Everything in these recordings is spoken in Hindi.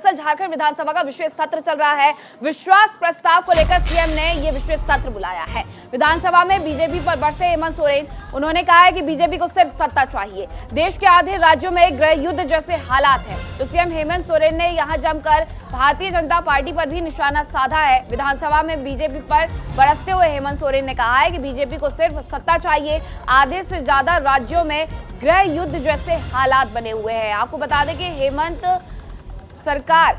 दरअसल झारखंड विधानसभा का विशेष सत्र चल रहा है। विश्वास प्रस्ताव को लेकर सीएम ने ये विशेष सत्र बुलाया है। विधानसभा में बीजेपी पर बरसे हेमंत सोरेन। उन्होंने कहा है कि बीजेपी को सिर्फ सत्ता चाहिए। देश के आधे राज्यों में गृह युद्ध जैसे हालात हैं, तो सीएम हेमंत सोरेन ने यहां जमकर भारतीय जनता पार्टी पर भी निशाना साधा है। विधानसभा में बीजेपी पर बरसते हुए हेमंत सोरेन ने कहा है कि बीजेपी को सिर्फ सत्ता चाहिए। आधे से ज्यादा राज्यों में गृह युद्ध जैसे हालात बने हुए हैं। आपको बता दें कि हेमंत सरकार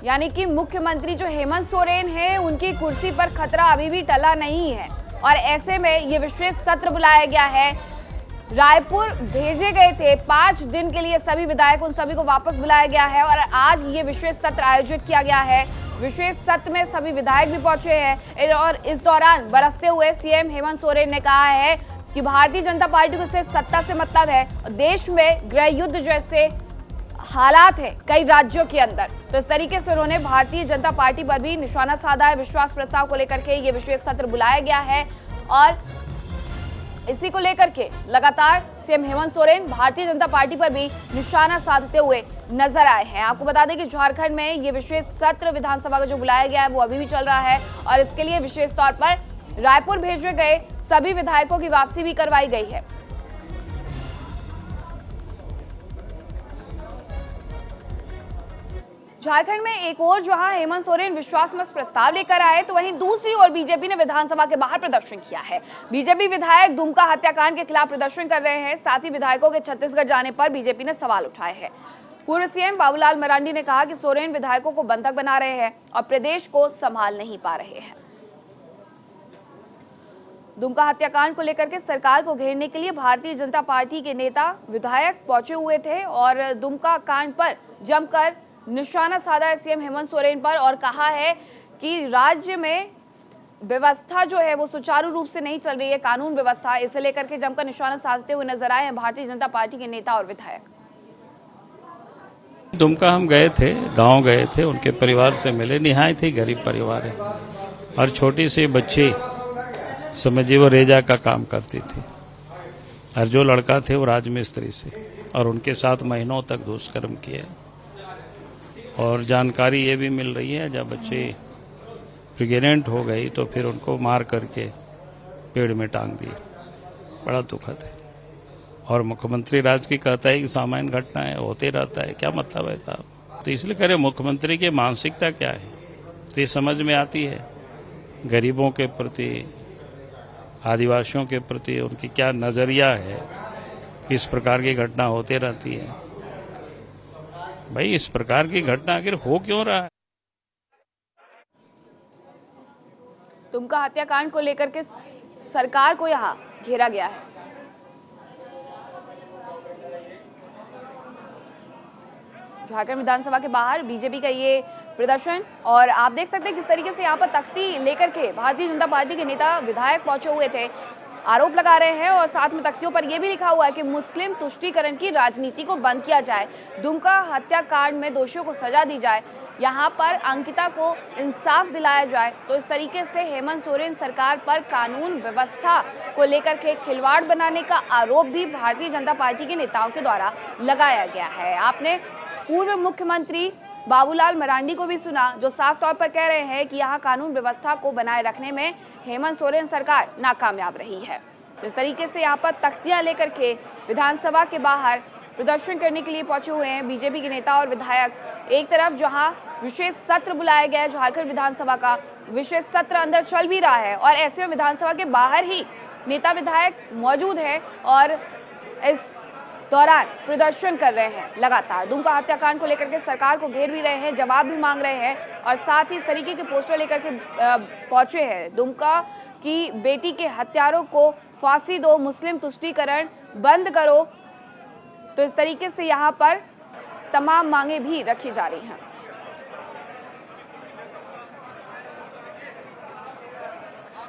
यानी कि मुख्यमंत्री जो हेमंत सोरेन हैं, उनकी कुर्सी पर खतरा अभी भी टला नहीं है और ऐसे में ये विशेष सत्र बुलाया गया है। रायपुर भेजे गए थे 5 दिन के लिए सभी विधायक, उन सभी को वापस बुलाया गया है और आज ये विशेष सत्र आयोजित किया गया है। विशेष सत्र में सभी विधायक भी पहुंचे हैं और इस दौरान बरसते हुए सीएम हेमंत सोरेन ने कहा है कि भारतीय जनता पार्टी को सिर्फ सत्ता से मतलब है। देश में गृह युद्ध जैसे हालात है कई राज्यों के अंदर, तो इस तरीके से उन्होंने भारतीय जनता पार्टी पर भी निशाना साधा है। विश्वास प्रस्ताव को लेकर के ये विशेष सत्र बुलाया गया है और इसी को लेकर के लगातार सीएम हेमंत सोरेन भारतीय जनता पार्टी पर भी निशाना साधते हुए नजर आए हैं। आपको बता दें कि झारखंड में ये विशेष सत्र विधानसभा का जो बुलाया गया है वो अभी भी चल रहा है और इसके लिए विशेष तौर पर रायपुर भेजे गए सभी विधायकों की वापसी भी करवाई गई है। झारखंड में एक और जहां हेमंत सोरेन विश्वास मत प्रस्ताव लेकर आए, तो वहीं दूसरी ओर बीजेपी ने विधानसभा के बाहर प्रदर्शन किया है। बीजेपी विधायक दुमका हत्याकांड के खिलाफ प्रदर्शन कर रहे हैं। साथ ही विधायकों के छत्तीसगढ़ जाने पर बीजेपी ने सवाल उठाए हैं। पूर्व सीएम बाबूलाल मरांडी ने कहा कि सोरेन विधायकों को बंधक बना रहे हैं और प्रदेश को संभाल नहीं पा रहे हैं। दुमका हत्याकांड को लेकर के सरकार को घेरने के लिए भारतीय जनता पार्टी के नेता विधायक पहुंचे हुए थे और दुमका कांड पर जमकर निशाना साधा है सीएम हेमंत सोरेन पर और कहा है कि राज्य में व्यवस्था जो है वो सुचारू रूप से नहीं चल रही है, कानून व्यवस्था, इसे लेकर के जमकर निशाना साधते हुए नजर आए हैं भारतीय जनता पार्टी के नेता और विधायक। दुमका हम गए थे, गांव गए थे, उनके परिवार से मिले। निहायत ही गरीब परिवार है और छोटी सी बच्ची समझिए वो रेजा का काम करती थी और जो लड़का थे वो राजमिस्त्री से और उनके साथ महीनों तक दुष्कर्म किए। और जानकारी ये भी मिल रही है जब बच्ची प्रेग्नेंट हो गई तो फिर उनको मार करके पेड़ में टांग दिए। बड़ा दुखद है और मुख्यमंत्री राज की कहता है कि सामान्य घटना है, होते रहता है। क्या मतलब है साहब? तो इसलिए कह रहे मुख्यमंत्री की मानसिकता क्या है तो ये समझ में आती है। गरीबों के प्रति, आदिवासियों के प्रति उनकी क्या नजरिया है, किस प्रकार की घटना होते रहती है। भाई इस प्रकार की घटना आखिर हो क्यों रहा है? दुमका हत्याकांड को लेकर के सरकार को यहां घेरा गया है। झारखंड विधानसभा के बाहर बीजेपी का ये प्रदर्शन और आप देख सकते हैं किस तरीके से यहाँ पर तख्ती लेकर के भारतीय जनता पार्टी के नेता विधायक पहुंचे हुए थे, आरोप लगा रहे हैं और साथ में तख्तियों पर यह भी लिखा हुआ है कि मुस्लिम तुष्टीकरण की राजनीति को बंद किया जाए, दुमका हत्याकांड में दोषियों को सजा दी जाए, यहाँ पर अंकिता को इंसाफ दिलाया जाए। तो इस तरीके से हेमंत सोरेन सरकार पर कानून व्यवस्था को लेकर के खिलवाड़ बनाने का आरोप भी भारतीय जनता पार्टी के नेताओं के द्वारा लगाया गया है। आपने पूर्व मुख्यमंत्री बाबूलाल मरांडी को भी सुना, जो साफ तौर पर कह रहे हैं कि यहाँ कानून व्यवस्था को बनाए रखने में हेमंत सोरेन सरकार नाकामयाब रही है। तो इस तरीके से यहाँ पर तख्तियां लेकर के विधानसभा के बाहर प्रदर्शन करने के लिए पहुंचे हुए हैं बीजेपी के नेता और विधायक। एक तरफ जहां विशेष सत्र बुलाया गया है, झारखंड विधानसभा का विशेष सत्र अंदर चल भी रहा है और ऐसे में विधानसभा के बाहर ही नेता विधायक मौजूद है और इस दौरान प्रदर्शन कर रहे हैं लगातार। दुमका हत्याकांड को लेकर के सरकार को घेर भी रहे हैं, जवाब भी मांग रहे हैं और साथ ही इस तरीके के पोस्टर लेकर के पहुंचे हैं। दुमका की बेटी के हत्यारों को फांसी दो, मुस्लिम तुष्टीकरण बंद करो। तो इस तरीके से यहाँ पर तमाम मांगे भी रखी जा रही हैं।